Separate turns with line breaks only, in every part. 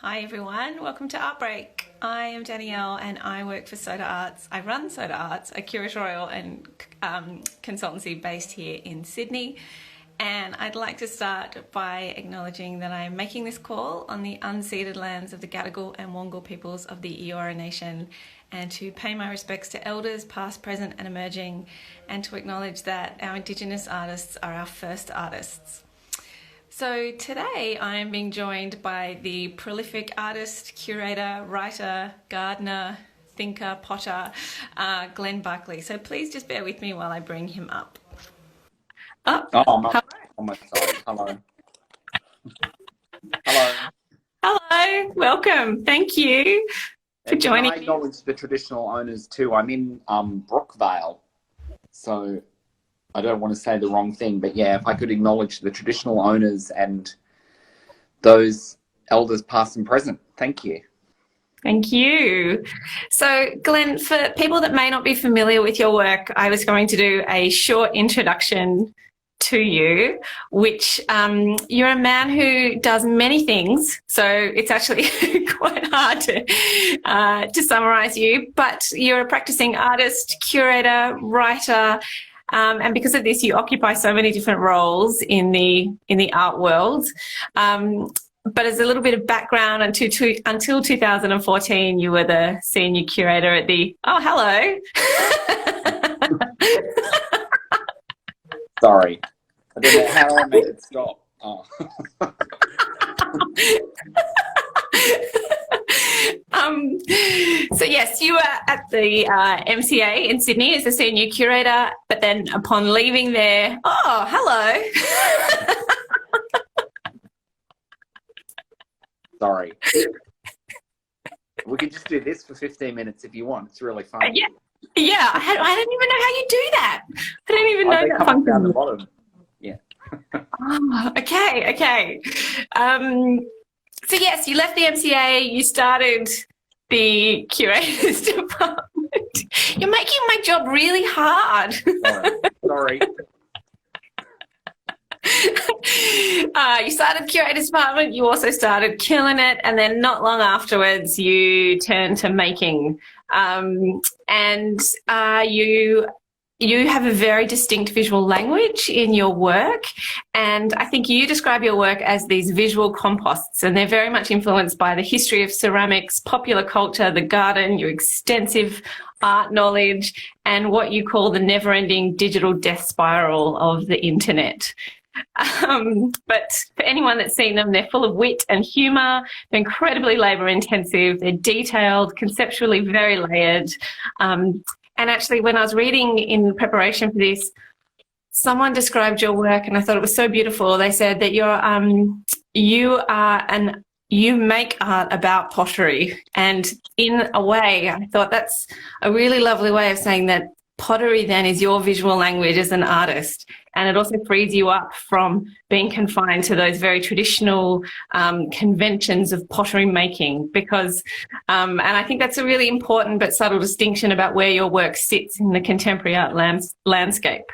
Hi everyone, welcome to Artbreak. I am Danielle and I work for Soda Arts. I run Soda Arts, a curatorial and consultancy based here in Sydney. And I'd like to start by acknowledging that I'm making this call on the unceded lands of the Gadigal and Wangal peoples of the Eora Nation, and to pay my respects to elders past, present and emerging, and to acknowledge that our Indigenous artists are our first artists. So today I am being joined by the prolific artist, curator, writer, gardener, thinker, potter, Glenn Barkley. So please just bear with me while I bring him up.
On my side. Hello. Hello.
Hello, welcome. Thank you for joining.
I acknowledge the traditional owners too. I'm in Brookvale, so I don't want to say the wrong thing, but yeah, if I could acknowledge the traditional owners and those elders past and present. Thank you.
Thank you. So, Glenn, for people that may not be familiar with your work, I was going to do a short introduction to you, which you're a man who does many things. So it's actually quite hard to summarize you, but you're a practicing artist, curator, writer, and because of this, you occupy so many different roles in the art world. But as a little bit of background, until 2014, you were the senior curator at the... Oh, hello.
Sorry. I don't know how I made it stop. Oh.
So yes, you were at the MCA in Sydney as a senior curator, but then upon leaving there, oh, hello.
Sorry. We could just do this for 15 minutes if you want. It's really fun.
Yeah. I don't even know how you do that. I don't even know that function.
Down the bottom. Yeah.
Oh, okay. So yes, you left the MCA, you started the curators department. You're making my job really hard.
Sorry.
You started curators department, you also started killing it, and then not long afterwards you turned to making. You have a very distinct visual language in your work, and I think you describe your work as these visual composts, and they're very much influenced by the history of ceramics, popular culture, the garden, your extensive art knowledge, and what you call the never-ending digital death spiral of the internet. But for anyone that's seen them, they're full of wit and humour, they're incredibly labour-intensive, they're detailed, conceptually very layered. And actually, when I was reading in preparation for this, someone described your work, and I thought it was so beautiful. They said that you make art about pottery, and in a way, I thought that's a really lovely way of saying that pottery then is your visual language as an artist, and it also frees you up from being confined to those very traditional conventions of pottery making, because and I think that's a really important but subtle distinction about where your work sits in the contemporary art landscape,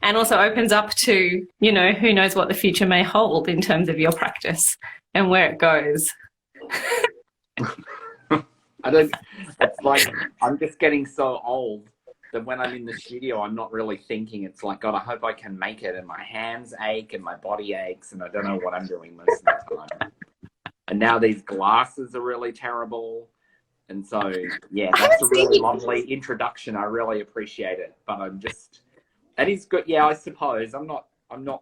and also opens up to, you know, who knows what the future may hold in terms of your practice and where it goes.
It's like I'm just getting so old that when I'm in the studio, I'm not really thinking. It's like, God, I hope I can make it. And my hands ache and my body aches and I don't know what I'm doing most of the time. And now these glasses are really terrible. And so, yeah, that's a really lovely introduction. I really appreciate it. But that is good. Yeah, I suppose I'm not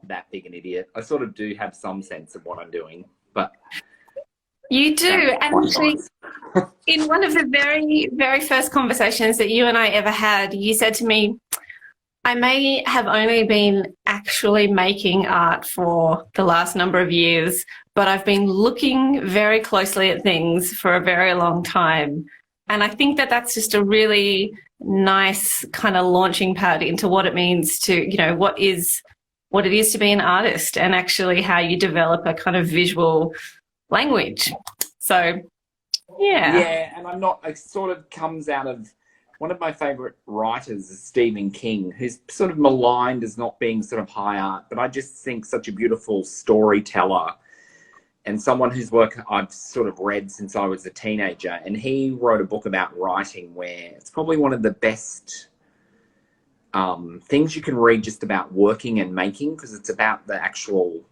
that big an idiot. I sort of do have some sense of what I'm doing, but...
You do, and actually, in one of the very, very first conversations that you and I ever had, you said to me, I may have only been actually making art for the last number of years, but I've been looking very closely at things for a very long time. And I think that that's just a really nice kind of launching pad into what it means to, you know, what it is to be an artist, and actually how you develop a kind of visual language. So yeah,
and it sort of comes out of one of my favorite writers is Stephen King, who's sort of maligned as not being sort of high art, but I just think such a beautiful storyteller. and someone whose work I've sort of read since I was a teenager. And he wrote a book about writing where it's probably one of the best things you can read just about working and making, because it's about the actual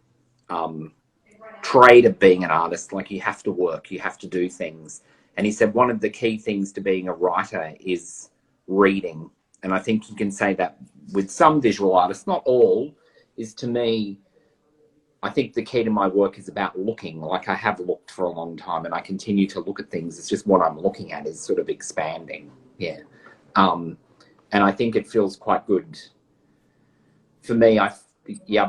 trade of being an artist. Like, you have to work, you have to do things. And he said one of the key things to being a writer is reading. And I think you can say that with some visual artists, not all, is, to me, I think the key to my work is about looking. Like, I have looked for a long time and I continue to look at things. It's just what I'm looking at is sort of expanding. Yeah. And I think it feels quite good. For me, I've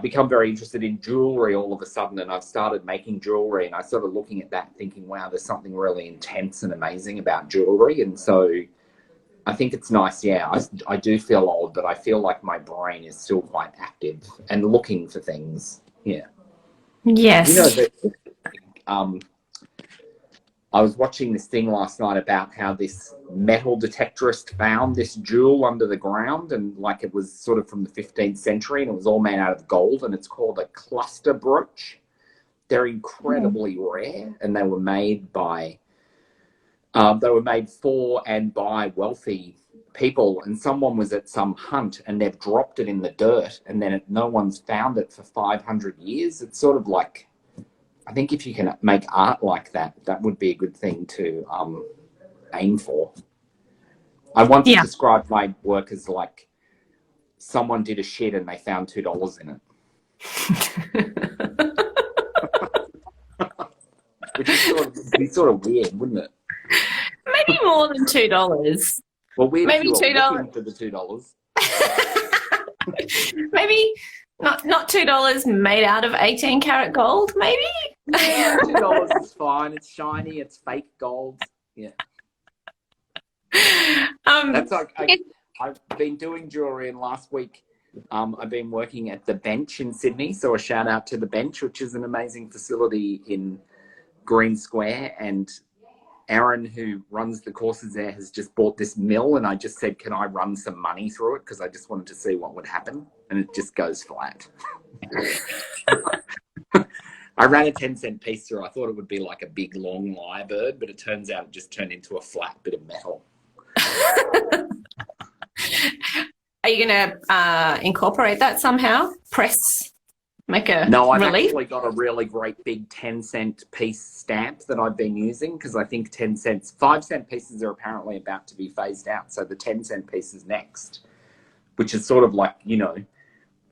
become very interested in jewelry all of a sudden, and I've started making jewelry, and I started looking at that thinking, wow, there's something really intense and amazing about jewelry. And so I think it's nice. Yeah, I do feel old, but I feel like my brain is still quite active and looking for things. Yeah.
Yes.
You know, I was watching this thing last night about how this metal detectorist found this jewel under the ground, and like it was sort of from the 15th century, and it was all made out of gold, and it's called a cluster brooch. They're incredibly rare, and they were made for and by wealthy people, and someone was at some hunt and they've dropped it in the dirt, and then no one's found it for 500 years. It's sort of like, I think if you can make art like that, that would be a good thing to aim for. I once described my work as like someone did a shit and they found $2 in it. Which would be sort of weird, wouldn't it?
Maybe more than $2.
Well, weird
maybe
if you were
$2
looking for the $2.
Maybe not $2 made out of 18-karat gold, maybe?
Yeah, $2 is fine. It's shiny. It's fake gold. Yeah. That's like, I've been doing jewelry, and last week I've been working at the Bench in Sydney. So a shout out to the Bench, which is an amazing facility in Green Square. And Aaron, who runs the courses there, has just bought this mill, and I just said, can I run some money through it? Because I just wanted to see what would happen. And it just goes flat. I ran a 10-cent piece through. I thought it would be like a big, long lyrebird, but it turns out it just turned into a flat bit of metal.
Are you going to incorporate that somehow? Make a
No, I've
relief?
actually got a really great big 10-cent piece stamp that I've been using, because I think 5-cent pieces are apparently about to be phased out. So the 10-cent piece is next, which is sort of like, you know,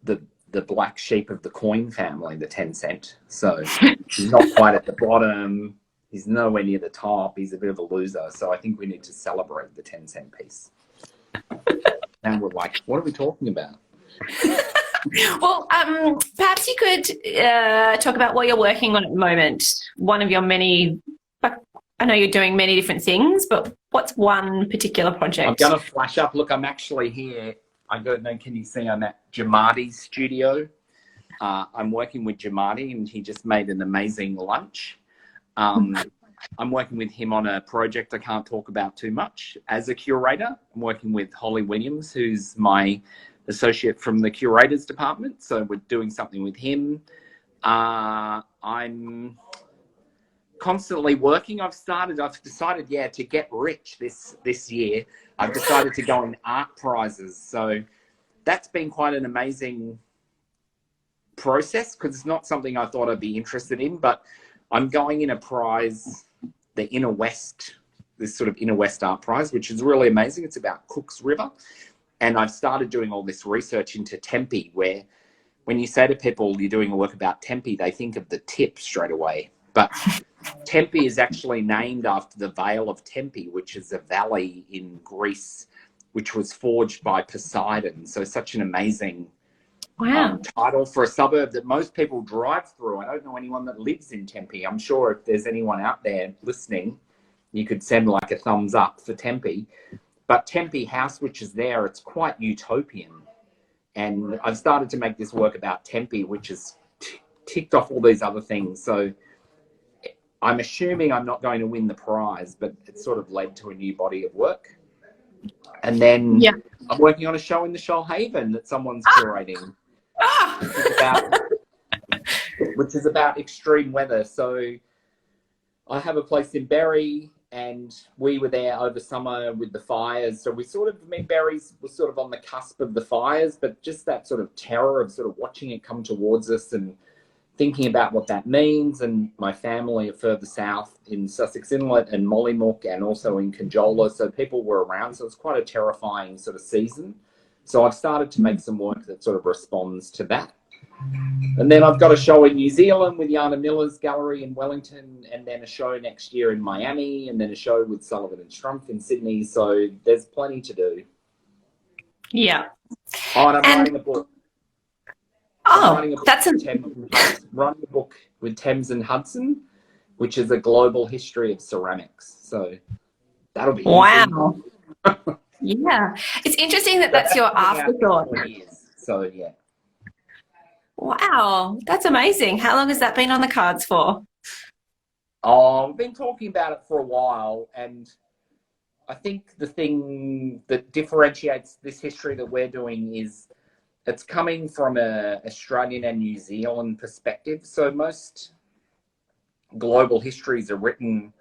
the black sheep of the coin family, the 10-cent. So he's not quite at the bottom. He's nowhere near the top. He's a bit of a loser. So I think we need to celebrate the 10-cent piece. And we're like, what are we talking about?
Well, perhaps you could talk about what you're working on at the moment. One of your many, I know you're doing many different things, but what's one particular project?
I'm going to flash up. Look, I'm actually here. I don't know, can you see I'm at Jamadi's studio? I'm working with Jamadi, and he just made an amazing lunch. I'm working with him on a project I can't talk about too much. As a curator, I'm working with Holly Williams, who's my associate from the curators department. So we're doing something with him. I'm constantly working. I've decided, to get rich this year. I've decided to go in art prizes. So that's been quite an amazing process, because it's not something I thought I'd be interested in, but I'm going in a prize, the Inner West, this sort of Inner West art prize, which is really amazing. It's about Cook's River. And I've started doing all this research into Tempe, where when you say to people you're doing a work about Tempe, they think of the tip straight away. But Tempe is actually named after the Vale of Tempe, which is a valley in Greece, which was forged by Poseidon. So such an amazing title for a suburb that most people drive through. I don't know anyone that lives in Tempe. I'm sure if there's anyone out there listening, you could send like a thumbs up for Tempe. But Tempe House, which is there, it's quite utopian. And I've started to make this work about Tempe, which has ticked off all these other things. So I'm assuming I'm not going to win the prize, but it's sort of led to a new body of work. And then I'm working on a show in the Shoalhaven that someone's curating. which is about extreme weather. So I have a place in Berry, and we were there over summer with the fires. So we sort of, I mean, Berry's was sort of on the cusp of the fires, but just that sort of terror of sort of watching it come towards us and thinking about what that means. And my family are further south in Sussex Inlet and Mollymook and also in Conjola. So people were around. So it's quite a terrifying sort of season. So I've started to make some work that sort of responds to that. And then I've got a show in New Zealand with Yana Miller's gallery in Wellington, and then a show next year in Miami, and then a show with Sullivan and Strumpf in Sydney. So there's plenty to do.
Yeah.
Oh, and I'm writing a book.
Oh, that's
writing a book with Thames and Hudson, which is a global history of ceramics. So that'll be
wow. Yeah, it's interesting that that's your afterthought.
So yeah.
Wow, that's amazing. How long has that been on the cards for?
Oh, I've been talking about it for a while, and I think the thing that differentiates this history that we're doing is it's coming from a Australian and New Zealand perspective. So most global histories are written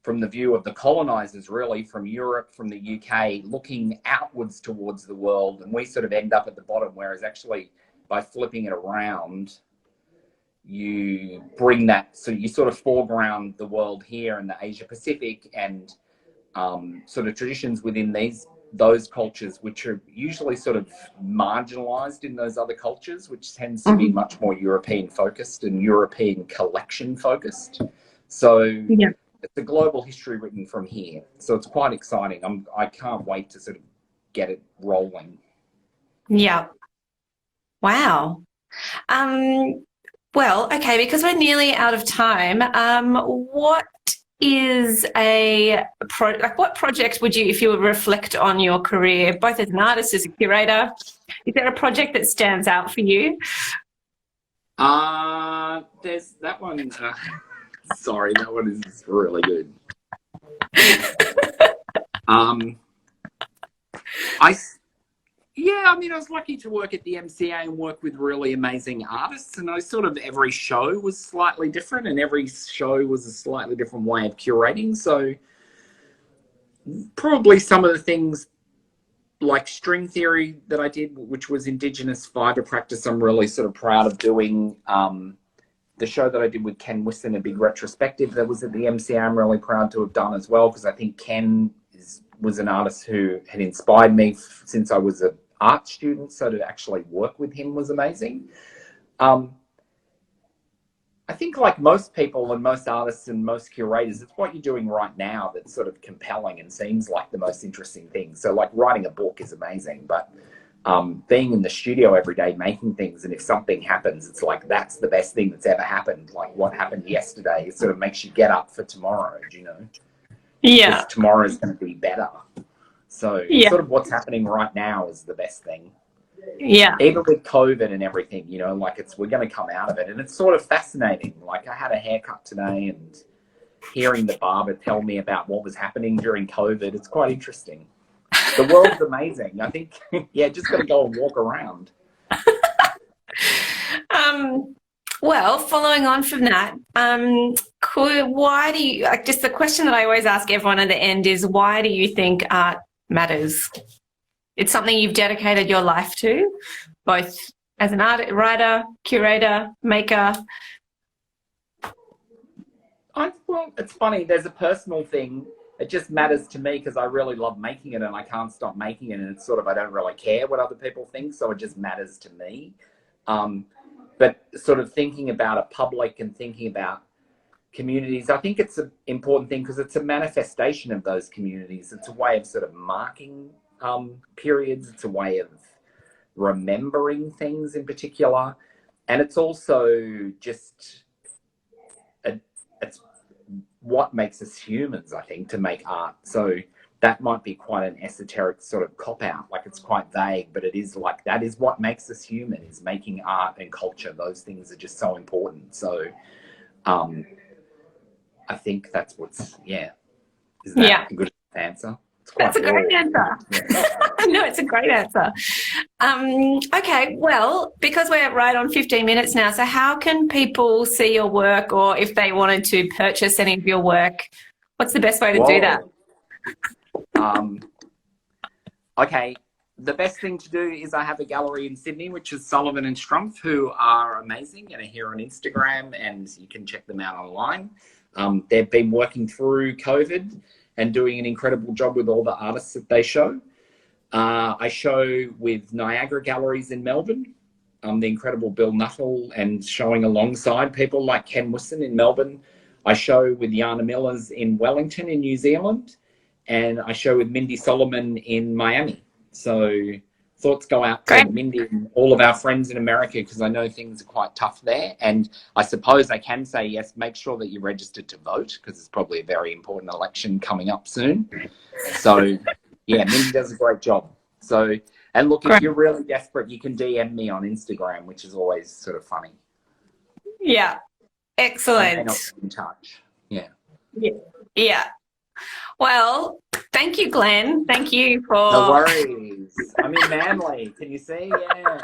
from the view of the colonizers, really, from Europe, from the UK, looking outwards towards the world. And we sort of end up at the bottom, whereas actually by flipping it around, you bring that, so you sort of foreground the world here in the Asia Pacific and sort of traditions within those cultures, which are usually sort of marginalized in those other cultures, which tends to be much more European focused and European collection focused. So yeah, it's a global history written from here. So it's quite exciting. I can't wait to sort of get it rolling.
Yeah. Wow. Well, okay, because we're nearly out of time, what is what project would you, if you would reflect on your career, both as an artist, as a curator, is there a project that stands out for you?
There's that one. Sorry, that one is really good. I mean, I was lucky to work at the MCA and work with really amazing artists, and every show was slightly different, and every show was a slightly different way of curating. So probably some of the things like string theory that I did, which was Indigenous fibre practice, I'm really sort of proud of doing. The show that I did with Ken Whiston, a big retrospective that was at the MCA, I'm really proud to have done as well, because I think Ken was an artist who had inspired me since I was an art student. So to actually work with him was amazing. I think like most people and most artists and most curators, it's what you're doing right now that's sort of compelling and seems like the most interesting thing. So like writing a book is amazing, but being in the studio every day making things, and if something happens, it's like that's the best thing that's ever happened. Like what happened yesterday, it sort of makes you get up for tomorrow, you know?
Yeah.
Because tomorrow is going to be better. So sort of what's happening right now is the best thing.
Yeah.
Even with COVID and everything, you know, like we're going to come out of it. And it's sort of fascinating. Like I had a haircut today, and hearing the barber tell me about what was happening during COVID, it's quite interesting. The world's amazing. I think, just got to go and walk around.
Well, following on from that, why do you, like, just the question that I always ask everyone at the end is, why do you think art matters? It's something you've dedicated your life to, both as an writer, curator, maker.
Well, it's funny. There's a personal thing. It just matters to me because I really love making it and I can't stop making it. And it's sort of, I don't really care what other people think. So it just matters to me. But sort of thinking about a public and thinking about communities, I think it's an important thing because it's a manifestation of those communities. It's a way of sort of marking periods. It's a way of remembering things in particular. And it's also just, it's what makes us humans, I think, to make art. So that might be quite an esoteric sort of cop-out, like it's quite vague, but it is like, that is what makes us human, is making art and culture. Those things are just so important. So I think that's what's, is that a good answer? It's quite
That's a great answer. No, it's a great answer. Okay, well, because we're right on 15 minutes now, so how can people see your work, or if they wanted to purchase any of your work, what's the best way to do that?
Okay, the best thing to do is I have a gallery in Sydney, which is Sullivan and Strumpf, who are amazing and are here on Instagram, and you can check them out online. They've been working through COVID and doing an incredible job with all the artists that they show. I show with Niagara Galleries in Melbourne, the incredible Bill Nuttall, and showing alongside people like Ken Wisson in Melbourne. I show with Yana Millers in Wellington in New Zealand, and I show with Mindy Solomon in Miami. So thoughts go out to Mindy and all of our friends in America, because I know things are quite tough there. And I suppose I can say, yes, make sure that you're registered to vote, because it's probably a very important election coming up soon. So, yeah, Mindy does a great job. So, and look, if you're really desperate, you can DM me on Instagram, which is always sort of funny.
Yeah. Excellent.
And I'll be in touch. Yeah.
Yeah. Well, thank you, Glenn. Thank you for...
No worries. I'm in Manly. Can you see? Yeah.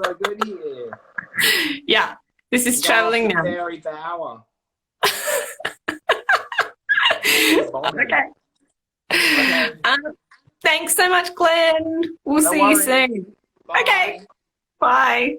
So good here.
Yeah. This is traveling now.
Mary Bower.
Okay. Thanks so much, Glenn. We'll see you soon.
Bye.
Okay. Bye.